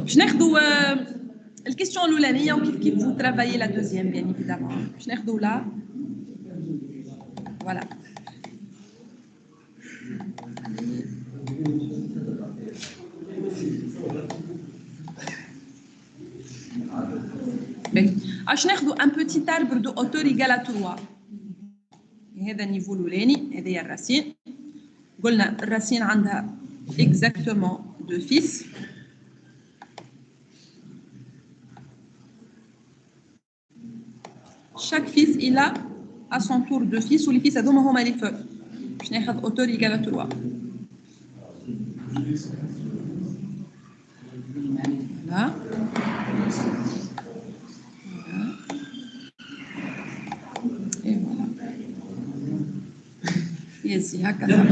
باش ناخذوا الكيستيون الاولانيه وكيف فو ترافايي لا دوزيام بيان ايفيدامون باش ناخذوا لا فوالا باش ناخذوا ان بوتي arbre de hauteur égale à 3 هذا النيفو الاولاني هذه هي الراسين قلنا الراسين عندها exactement deux fils chaque fils il a à son tour deux fils ou les fils هذوما هما les feux باش ناخذ hauteur égale à 3 là يزي هكذا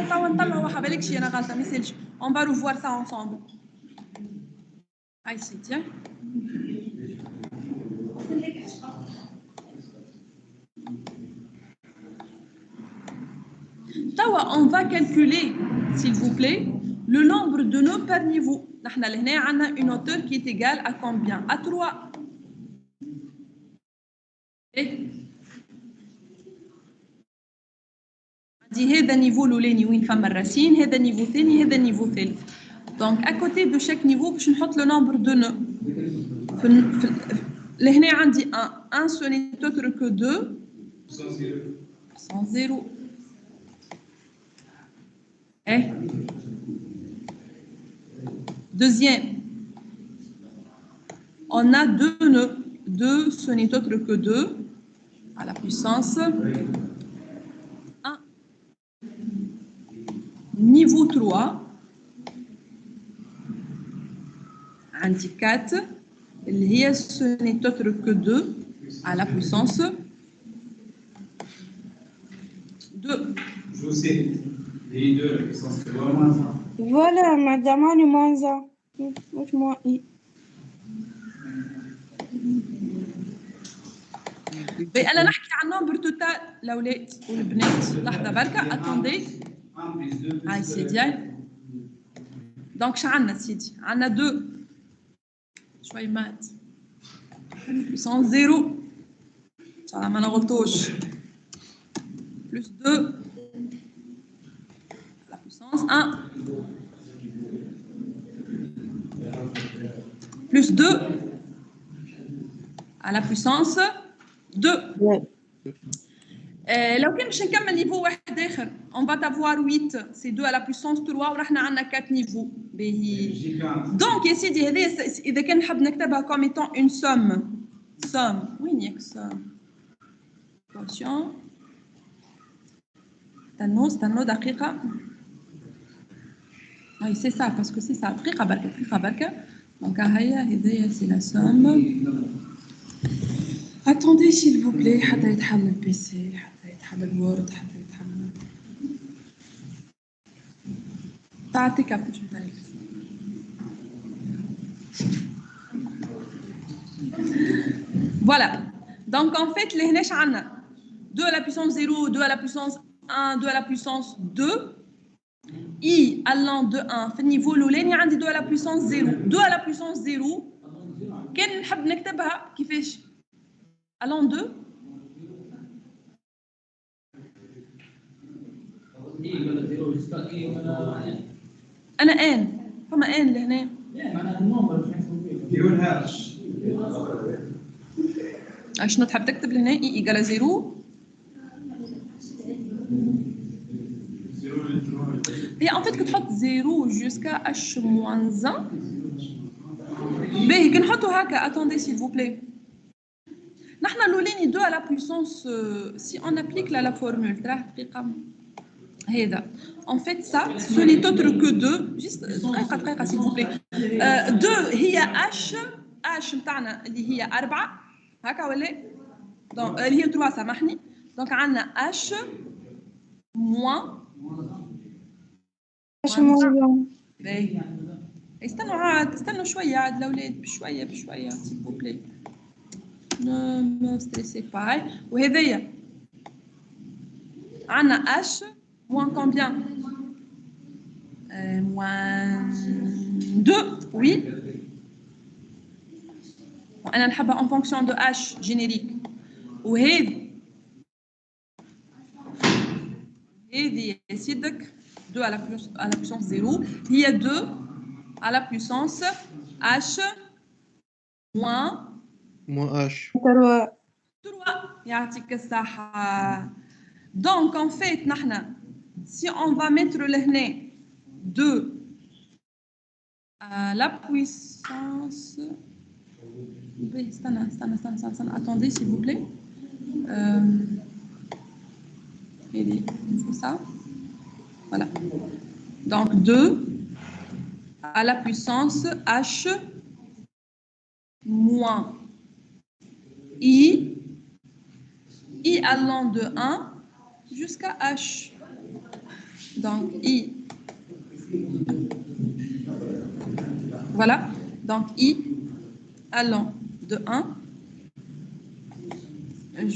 توا نطلعوا حبالك شي انا غلطه ما يسالش on va revoir ça ensemble هاي سي tiens توا on va calculer s'il vous plaît le nombre de nœuds par niveau. نحن لهنا عندنا une hauteur qui est égale à combien à 3 et هذا نيفو الاولاني وين فما الراسين هذا نيفو ثاني هذا نيفو ثالث دونك اكوتي دو شاك نيفو باش نحط لو نومبر دو نو لهنا عندي 1 سو ني توتر كو 2 sans 0 deuxième on a deux nœuds 2 ce n'est autre que 2 à la puissance 1 niveau 3 handicap ce n'est autre que 2 à la puissance 2 Je sais, les deux, la puissance 3 moins 1. Voilà, madame, on est moins 1. Moins I. انا نحكي عن نمبر توتال الاولاد والبنات لحظه بركه اتوندي 1 plus 2 plus هاي سيدي دونك شو عندنا سيدي عندنا 2 شوي مات بيسونس 0 ان شاء الله ما نغلطوش بلس 2 la puissance 1 plus 2 à la puissance 2 لو كان باش نكمل نيفو واحد اخر on va avoir 8 c'est 2 à la puissance 3 ورحنا عندنا 4 نيفو باهي دونك يا سيدي هذه اذا كان نحب نكتبها comme étant une somme وين ياك somme attention استنوا دقيقه oui c'est ça parce que c'est ça دقيقه بركه دونك هيا هذه c'est la somme attendez s'il vous plaît حتى يتحل البيسي حتى يتحل الوورد حتى يتحل تعطيك باش نتعلم voilà donc en fait les هناش عندنا 2 à la puissance 0 2 à la puissance 1 2 à la puissance 2 i allant de 1 في النيفو الاولاني عندي 2 à la puissance 0 2 à la puissance 0 كان نحب نكتبها كيفاش allant 2 انا ان فما ان لهنا يقولهاش شنو تحب تكتب لهنا اي ايكال 0 هي en fait que تحط 0 jusqu'à h moins 1 باهي كي نحطوا هكا attendez s'il vous plaît نحن الاولاني 2 à la puissance si on applique la formule تراه دقيقه هذا en fait ça ce n'est autre que 2 juste دقيقه s'il vous plaît 2 هي h نتاعنا اللي هي 4 هكا ولا دونك اللي هي 3 سامحني دونك عندنا h moins اش موضوع باهي استنوا شويه عاد الاولاد بشويه s'il vous plaît ne me stressez pas وهذيا عندنا h moins combien moins 2 oui انا نحبها en fonction de h générique وهذه يا سيدك 2 à la puissance 0 هي 2 à la puissance h moins H. 3 يعطيك الصحة. Donc en fait نحن si on va mettre لهنا 2 à la puissance استنى attendez s'il vous plaît il faut ça voilà donc 2 à la puissance h moins i allant de 1 jusqu'à h donc i voilà donc i allant de 1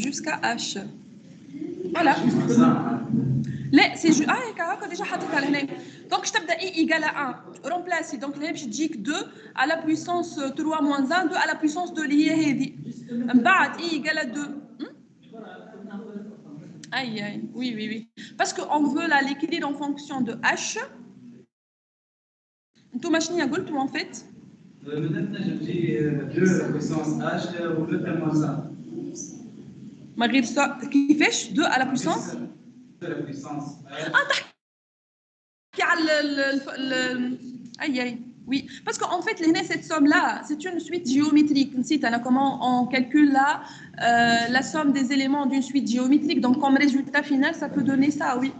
jusqu'à h voilà لا سي جو هكا ديجا حطيتها لهنا دونك باش تبدا اي ايكال 1 رومبلاسي دونك لهنا باش تجيك 2 على بويسونس 3 موان 1 2 على بويسونس 2 اللي هي هذه من بعد اي ايكال 2 Aïe, aïe. Oui, oui, oui. Parce qu'on veut l'équilibre en fonction de H. انتوا شنو قلتوا en fait بدنا نجي 2 puissance h و 2 moins 1 ما غير كيفاش 2 à la puissance 2 la puissance qui a aïe aïe oui parce qu'en fait cette somme là c'est une suite géométrique نسيت أنا comment on calcule la somme des éléments d'une suite géométrique donc comme résultat final ça peut donner ça oui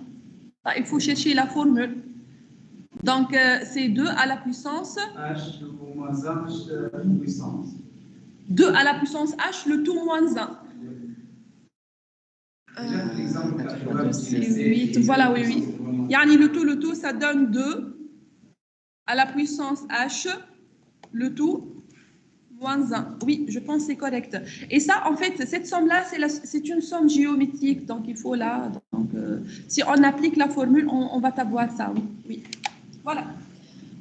il faut chercher la formule donc c'est 2 à la puissance h au moins 1 puissance 2 à la puissance h le tout moins 1 c'est 8 voilà oui oui يعني le tout ça donne 2 à la puissance h le tout moins 1 oui je pense c'est correct et ça en fait cette somme là c'est une somme géométrique donc il faut là donc si on applique la formule on va avoir ça oui oui voilà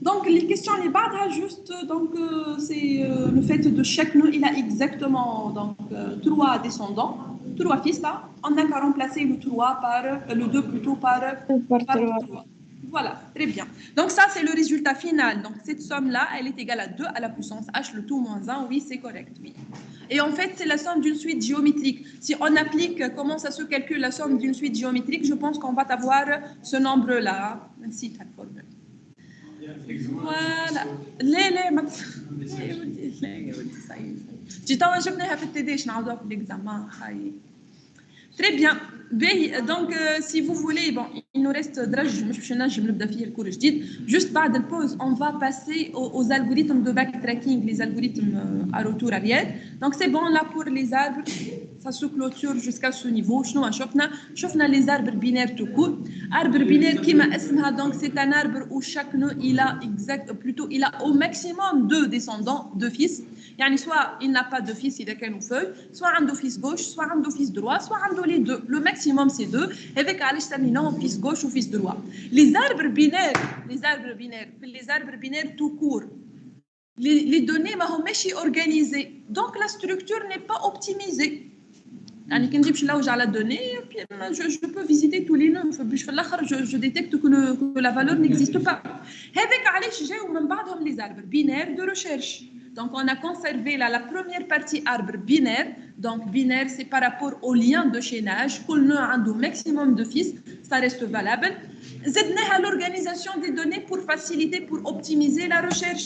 donc les questions les bas juste donc c'est le fait de chaque nœud il a exactement donc 3 descendants 3 fils là on n'a qu'à remplacer le 3 par le 2 plutôt par 3 voilà très bien donc ça c'est le résultat final donc cette somme là elle est égale à 2 à la puissance h le tout moins 1 oui c'est correct oui et en fait c'est la somme d'une suite géométrique si on applique comment ça se calcule la somme d'une suite géométrique je pense qu'on va avoir ce nombre là ainsi ta formule voilà لا ما جي توا جبناها في التداش نعاودوها في الاكزامان خاي Très bien. Donc, si vous voulez, bon, il nous reste juste بعد الpause, on va passer aux algorithmes de backtracking, les algorithmes à retour arrière. Donc, c'est bon là pour les arbres, ça se clôture jusqu'à ce niveau. شفنا les arbres binaires tout court. Arbre binaire كما اسمها, donc c'est un arbre où chaque nœud il a au maximum 2 descendants, 2 fils. يعني soit il n'a pas de fils إذا كانوا feuilles, soit عنده fils gauche, soit عنده fils droit, soit عنده les deux. Le maximum c'est 2. Avec علاش سميناهم fils gauche ou fils droit. Les arbres binaires tout court. Les données ما هماش organisées. Donc la structure n'est pas optimisée. يعني كي نجيبش نلوج على données, je peux visiter tous les nœuds. باش في الاخر je détecte que la valeur n'existe pas. هذاك علاش جاوا من بعضهم les arbres binaires de recherche. Donc, on a conservé là, la première partie arbre binaire. Donc, binaire, c'est par rapport au lien de chaînage. Quel nœud a un maximum de fils, ça reste valable. زدناها l'organisation des données pour faciliter, pour optimiser la recherche.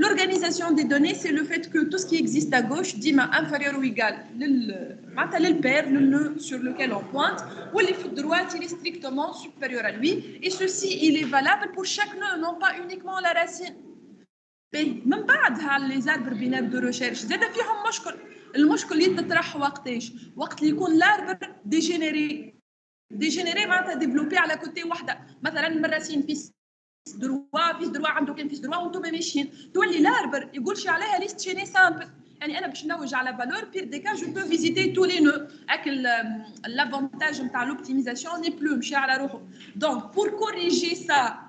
L'organisation des données, c'est le fait que tout ce qui existe à gauche, dima inférieur ou égal, le pair, le nœud sur lequel on pointe, ou les de droite, il est strictement supérieur à lui. Et ceci, il est valable pour chaque nœud, non pas uniquement la racine. من بعدها les arbres binaires de recherche زاد فيهم مشكل المشكل يتطرح وقت اللي يكون الاربر ديجينيري معناتها ديفلوبي على كوتي وحده مثلا من راسين فيس دروا عنده كان فيس دروا وانتم ماشيين تولي الاربر يقولش عليها ليست شيني سامبل يعني انا باش نوج على فالور بير دي كا جو بو فيزيتي تو لي نو اك لافونتاج نتاع لوبتيميزاسيون ني بلو مشي على روحه دونك بور كوريجي سا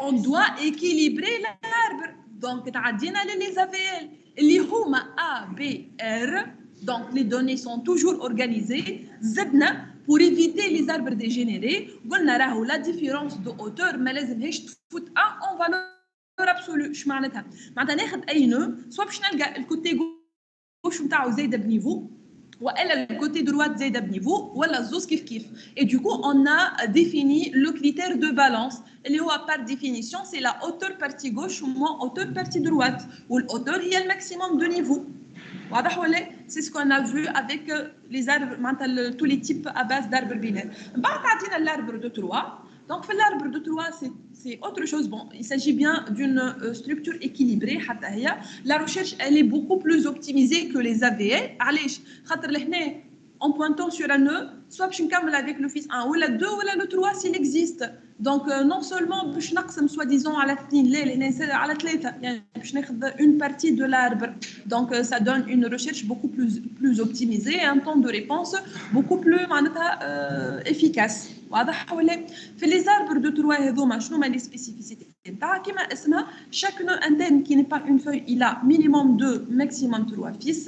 on doit équilibrer l'arbre. Donc, تعدينا les AVL. اللي هما A, B, R. Donc, les données sont toujours organisées. زدنا pour éviter les arbres dégénérés. قلنا راهو la différence de hauteur ما لازمهاش تفوت 1 en valeur absolue. شو معناتها؟ معناتها ناخذ أي نو سواء باش نلقى الكوتي gauche نتاعو زايدة بنيفو ولا le côté droit زايدة بنيفو ولا زوز كيف. Et du coup, on a défini le critère de balance. اللي هو par définition, c'est la hauteur partie gauche moins hauteur partie droite. Où la hauteur هي le maximum de niveau. واضح ولا؟ C'est ce qu'on a vu avec les arbres, tous les types à base d'arbres binaires. بعد عطينا l'arbre de 3. Donc, l'arbre de 3, c'est autre chose. Bon, il s'agit bien d'une structure équilibrée. La recherche, elle est beaucoup plus optimisée que les AVL. En pointant sur un nœud, soit je n'camel avec le fils 1, ou le 2, ou le 3 s'il existe. Donc, non seulement je n'aqsam soi-disant à la une partie de l'arbre. Donc, ça donne une recherche beaucoup plus optimisée, un temps de réponse beaucoup plus efficace. واضح ولا في les arbres de 3 هذوما شنو هما les spécificités Chaque nœud interne qui n'est pas une feuille, il a minimum 2, maximum 3 fils.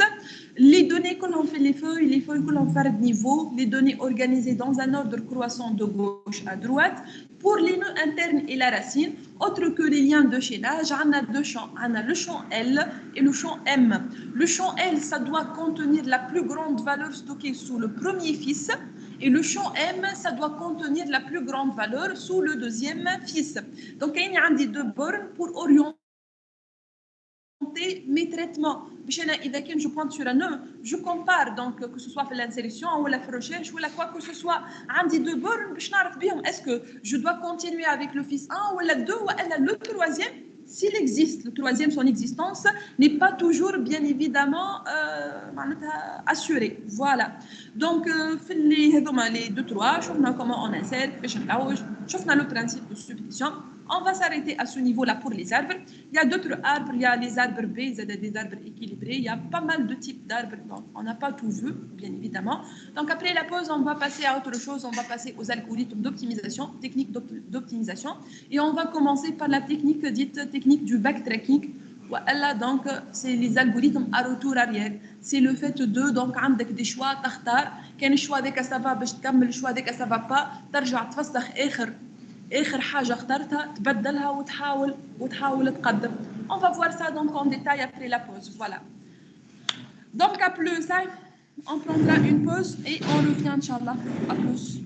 Les données que l'on fait les feuilles que l'on fait de niveau, les données organisées dans un ordre croissant de gauche à droite. Pour les nœuds internes et la racine, autre que les liens de chaînage, on a deux champs. On a le champ L et le champ M. Le champ L, ça doit contenir la plus grande valeur stockée sous le premier fils. Et le champ M, ça doit contenir la plus grande valeur sous le deuxième fils. Donc, il y a deux bornes pour orienter mes traitements. Je pointe sur un nœud, je compare, donc que ce soit في l'insertion ou la recherche ou quoi que ce soit. عندي deux bornes باش نعرف بهم est-ce que je dois continuer avec le fils 1 ou la 2 ou le troisième. S'il existe, le troisième, son existence n'est pas toujours, bien évidemment, assurée. Voilà. Donc, les 2-3, je vois comment on insère, je vois le principe de substitution. On va s'arrêter à ce niveau-là pour les arbres. Il y a d'autres arbres, il y a les arbres B, des arbres équilibrés. Il y a pas mal de types d'arbres, donc on n'a pas tout vu, bien évidemment. Donc, après la pause, on va passer à autre chose. On va passer aux algorithmes d'optimisation, techniques d'optimisation. Et on va commencer par la technique dite technique du backtracking. Voilà, donc, c'est les algorithmes à retour arrière. C'est le fait de, donc, avec des choix, كان choix avec ça va, باش تكمل choix avec ça va pas, ترجع تفسخ آخر حاجة اخترتها تبدلها وتحاول تقدم. On va voir ça donc en détail après la pause. Voilà. Donc après ça, on prendra une pause et on revient, Inch'Allah. À plus.